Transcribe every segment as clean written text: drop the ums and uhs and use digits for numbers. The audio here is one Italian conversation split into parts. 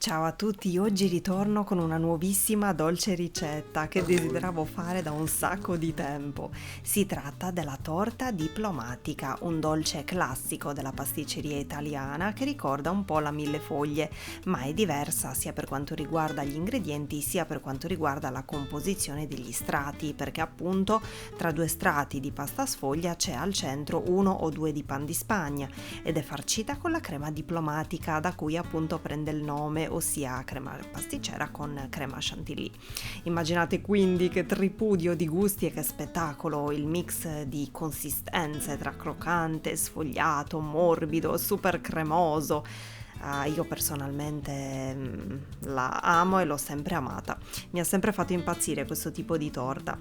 Ciao a tutti, oggi ritorno con una nuovissima dolce ricetta che desideravo fare da un sacco di tempo. Si tratta della torta diplomatica, un dolce classico della pasticceria italiana che ricorda un po' la millefoglie, ma è diversa sia per quanto riguarda gli ingredienti sia per quanto riguarda la composizione degli strati, perché appunto tra due strati di pasta sfoglia c'è al centro uno o due di pan di Spagna ed è farcita con la crema diplomatica da cui appunto prende il nome, ossia crema pasticcera con crema chantilly. Immaginate quindi che tripudio di gusti e che spettacolo, il mix di consistenze tra croccante, sfogliato, morbido, super cremoso. Io personalmente la amo e l'ho sempre amata. Mi ha sempre fatto impazzire questo tipo di torta.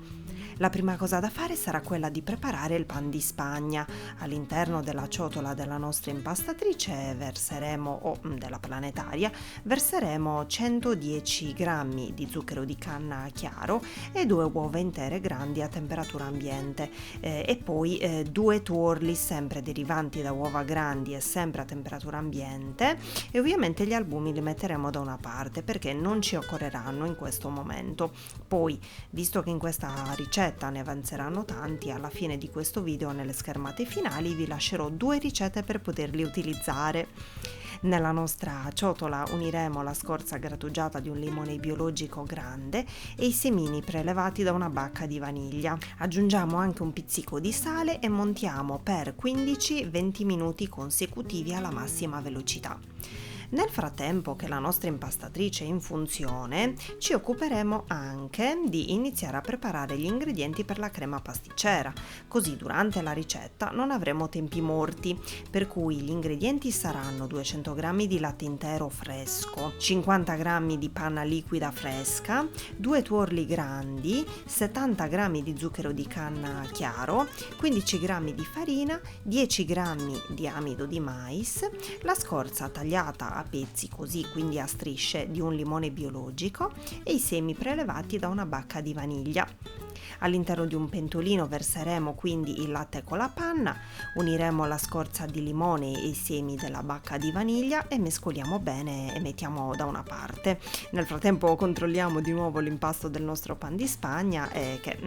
La prima cosa da fare sarà quella di preparare il pan di Spagna. All'interno della ciotola della nostra impastatrice della planetaria, verseremo 110 grammi di zucchero di canna chiaro e 2 uova intere grandi a temperatura ambiente e poi 2 tuorli sempre derivanti da uova grandi e sempre a temperatura ambiente, e ovviamente gli albumi li metteremo da una parte perché non ci occorreranno in questo momento. Poi, visto che in questa ricetta ne avanzeranno tanti, alla fine di questo video nelle schermate finali vi lascerò 2 ricette per poterli utilizzare. Nella nostra ciotola uniremo la scorza grattugiata di un limone biologico grande e i semini prelevati da una bacca di vaniglia. Aggiungiamo anche un pizzico di sale e montiamo per 15-20 minuti consecutivi alla massima velocità. Nel frattempo che la nostra impastatrice è in funzione, ci occuperemo anche di iniziare a preparare gli ingredienti per la crema pasticcera, così durante la ricetta non avremo tempi morti, per cui gli ingredienti saranno 200 g di latte intero fresco, 50 g di panna liquida fresca, 2 tuorli grandi, 70 g di zucchero di canna chiaro, 15 g di farina, 10 g di amido di mais, la scorza tagliata a pezzi così, quindi a strisce, di un limone biologico e i semi prelevati da una bacca di vaniglia. All'interno di un pentolino verseremo quindi il latte con la panna, uniremo la scorza di limone e i semi della bacca di vaniglia e mescoliamo bene e mettiamo da una parte. Nel frattempo controlliamo di nuovo l'impasto del nostro pan di Spagna che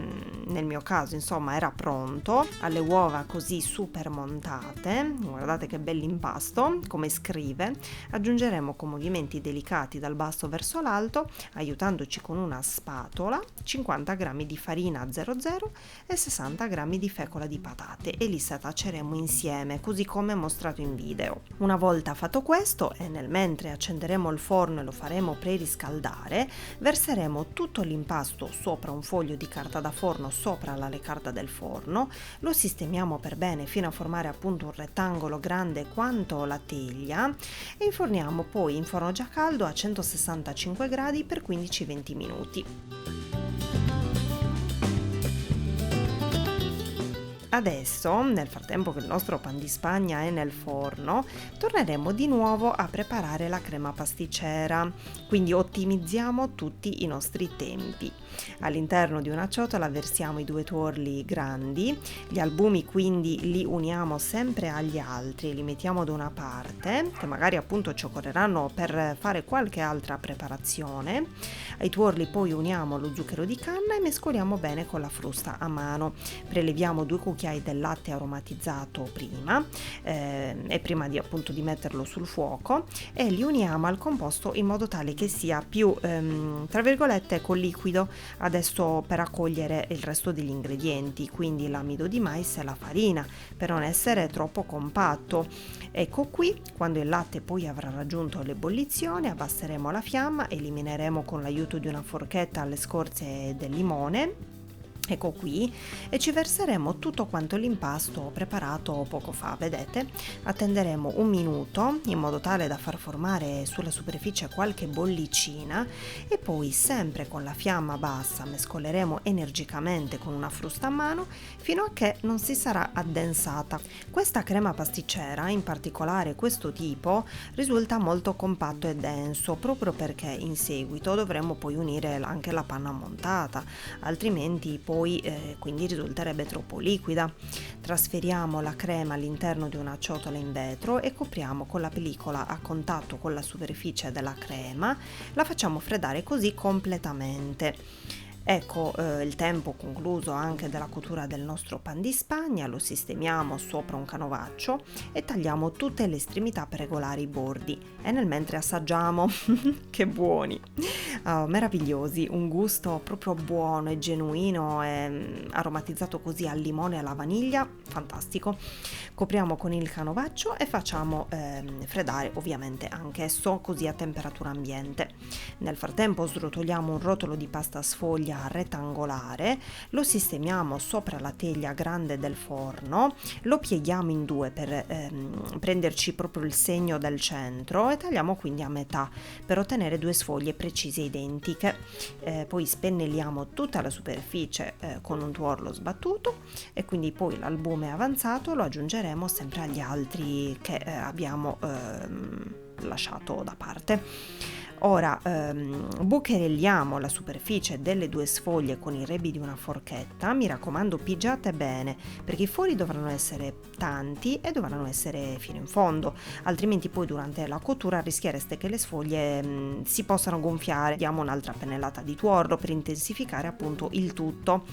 nel mio caso insomma era pronto. Alle uova così super montate, guardate che bell'impasto, come scrive, aggiungeremo con movimenti delicati dal basso verso l'alto, aiutandoci con una spatola, 50 g di farina 00 e 60 g di fecola di patate e li setacceremo insieme, così come mostrato in video. Una volta fatto questo e nel mentre accenderemo il forno e lo faremo preriscaldare, verseremo tutto l'impasto sopra un foglio di carta da forno sopra la leccarda del forno, lo sistemiamo per bene fino a formare appunto un rettangolo grande quanto la teglia e inforniamo poi in forno già caldo a 165 gradi per 15-20 minuti. Adesso, nel frattempo che il nostro pan di Spagna è nel forno, torneremo di nuovo a preparare la crema pasticcera, quindi ottimizziamo tutti i nostri tempi. All'interno di una ciotola versiamo i 2 tuorli grandi, gli albumi quindi li uniamo sempre agli altri, li mettiamo da una parte, che magari appunto ci occorreranno per fare qualche altra preparazione. Ai tuorli poi uniamo lo zucchero di canna e mescoliamo bene con la frusta a mano. Preleviamo 2 cucchiai del latte aromatizzato prima e prima di appunto di metterlo sul fuoco e li uniamo al composto in modo tale che sia più tra virgolette con liquido adesso per accogliere il resto degli ingredienti, quindi l'amido di mais e la farina, per non essere troppo compatto. Ecco qui, quando il latte poi avrà raggiunto l'ebollizione, abbasseremo la fiamma, elimineremo con l'aiuto di una forchetta le scorze del limone. Ecco qui, e ci verseremo tutto quanto l'impasto preparato poco fa, vedete? Attenderemo un minuto in modo tale da far formare sulla superficie qualche bollicina e poi sempre con la fiamma bassa mescoleremo energicamente con una frusta a mano fino a che non si sarà addensata. Questa crema pasticcera, in particolare questo tipo, risulta molto compatto e denso proprio perché in seguito dovremo poi unire anche la panna montata, altrimenti poi quindi risulterebbe troppo liquida. Trasferiamo la crema all'interno di una ciotola in vetro e copriamo con la pellicola a contatto con la superficie della crema, la facciamo freddare così completamente. Ecco il tempo concluso anche della cottura del nostro pan di Spagna, lo sistemiamo sopra un canovaccio e tagliamo tutte le estremità per regolare i bordi e nel mentre assaggiamo. Che buoni, meravigliosi, un gusto proprio buono e genuino e aromatizzato così al limone e alla vaniglia, fantastico. Copriamo con il canovaccio e facciamo freddare ovviamente anch'esso così a temperatura ambiente. Nel frattempo srotoliamo un rotolo di pasta sfoglia rettangolare, lo sistemiamo sopra la teglia grande del forno, lo pieghiamo in due per prenderci proprio il segno del centro e tagliamo quindi a metà per ottenere due sfoglie precise e identiche. Poi spennelliamo tutta la superficie con un tuorlo sbattuto e quindi poi l'albume avanzato lo aggiungeremo sempre agli altri che abbiamo lasciato da parte. Ora bucherelliamo la superficie delle due sfoglie con i rebi di una forchetta, mi raccomando pigiate bene perché i fori dovranno essere tanti e dovranno essere fino in fondo, altrimenti poi durante la cottura rischiereste che le sfoglie si possano gonfiare. Diamo un'altra pennellata di tuorlo per intensificare appunto il tutto.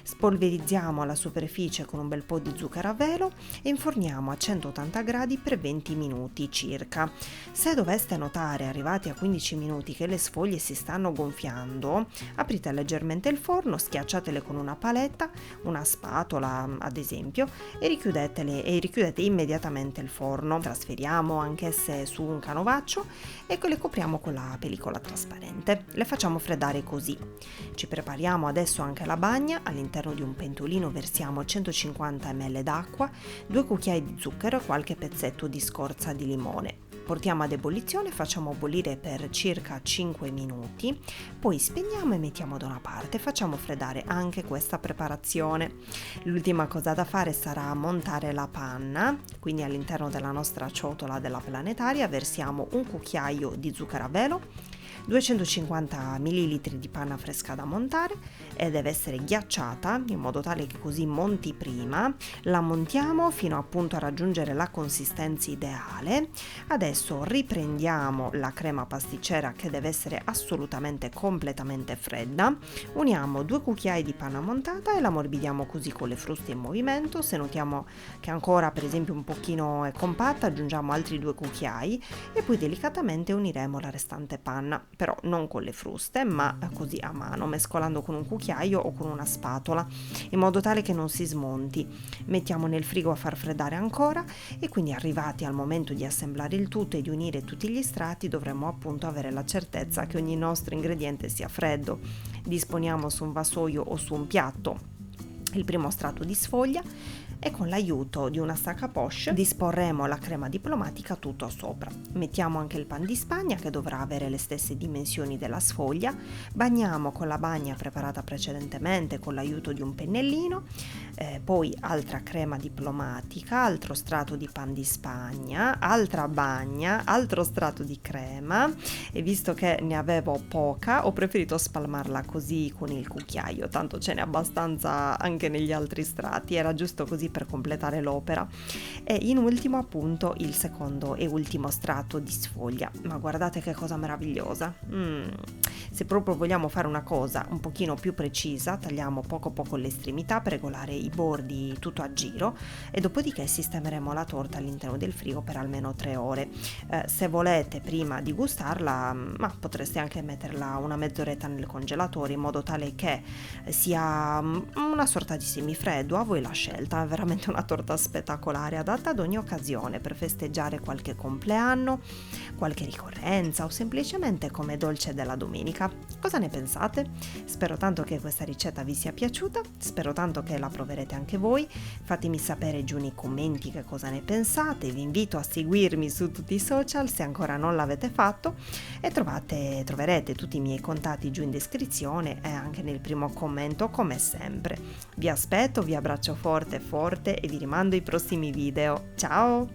Spolverizziamo la superficie con un bel po' di zucchero a velo e inforniamo a 180 gradi per 20 minuti circa. Se doveste notare arrivati a 15 minuti che le sfoglie si stanno gonfiando, aprite leggermente il forno, schiacciatele con una paletta, una spatola ad esempio e richiudete immediatamente il forno. Trasferiamo anch'esse su un canovaccio e le copriamo con la pellicola trasparente. Le facciamo freddare così. Ci prepariamo adesso anche la bagna. All'interno di un pentolino versiamo 150 ml d'acqua, 2 cucchiai di zucchero e qualche pezzetto di scorza di limone. Portiamo ad ebollizione, facciamo bollire per circa 5 minuti, poi spegniamo e mettiamo da una parte, facciamo freddare anche questa preparazione. L'ultima cosa da fare sarà montare la panna, quindi all'interno della nostra ciotola della planetaria versiamo un cucchiaio di zucchero a velo, 250 ml di panna fresca da montare e deve essere ghiacciata in modo tale che così monti prima. La montiamo fino appunto a raggiungere la consistenza ideale. Adesso riprendiamo la crema pasticcera che deve essere assolutamente completamente fredda. Uniamo 2 cucchiai di panna montata e la morbidiamo così con le fruste in movimento. Se notiamo che ancora per esempio un pochino è compatta, aggiungiamo altri 2 cucchiai e poi delicatamente uniremo la restante panna, però non con le fruste ma così a mano, mescolando con un cucchiaio o con una spatola in modo tale che non si smonti. Mettiamo nel frigo a far freddare ancora e quindi arrivati al momento di assemblare il tutto e di unire tutti gli strati dovremo appunto avere la certezza che ogni nostro ingrediente sia freddo. Disponiamo su un vassoio o su un piatto il primo strato di sfoglia e con l'aiuto di una sacca poche disporremo la crema diplomatica tutto sopra. Mettiamo anche il pan di Spagna che dovrà avere le stesse dimensioni della sfoglia, bagniamo con la bagna preparata precedentemente con l'aiuto di un pennellino, poi altra crema diplomatica, altro strato di pan di Spagna, altra bagna, altro strato di crema e visto che ne avevo poca ho preferito spalmarla così con il cucchiaio, tanto ce n'è abbastanza anche negli altri strati, era giusto così per completare l'opera. E in ultimo appunto il secondo e ultimo strato di sfoglia, ma guardate che cosa meravigliosa. Se proprio vogliamo fare una cosa un pochino più precisa, tagliamo poco poco le estremità per regolare i bordi tutto a giro e dopodiché sistemeremo la torta all'interno del frigo per almeno 3 ore. Se volete prima di gustarla, ma potreste anche metterla una mezz'oretta nel congelatore in modo tale che sia una sorta di semifreddo, a voi la scelta, è veramente una torta spettacolare adatta ad ogni occasione per festeggiare qualche compleanno, qualche ricorrenza o semplicemente come dolce della domenica. Cosa ne pensate? Spero tanto che questa ricetta vi sia piaciuta, spero tanto che la proverete anche voi, fatemi sapere giù nei commenti che cosa ne pensate, vi invito a seguirmi su tutti i social se ancora non l'avete fatto e troverete tutti i miei contatti giù in descrizione e anche nel primo commento come sempre. Vi aspetto, vi abbraccio forte forte e vi rimando ai prossimi video. Ciao!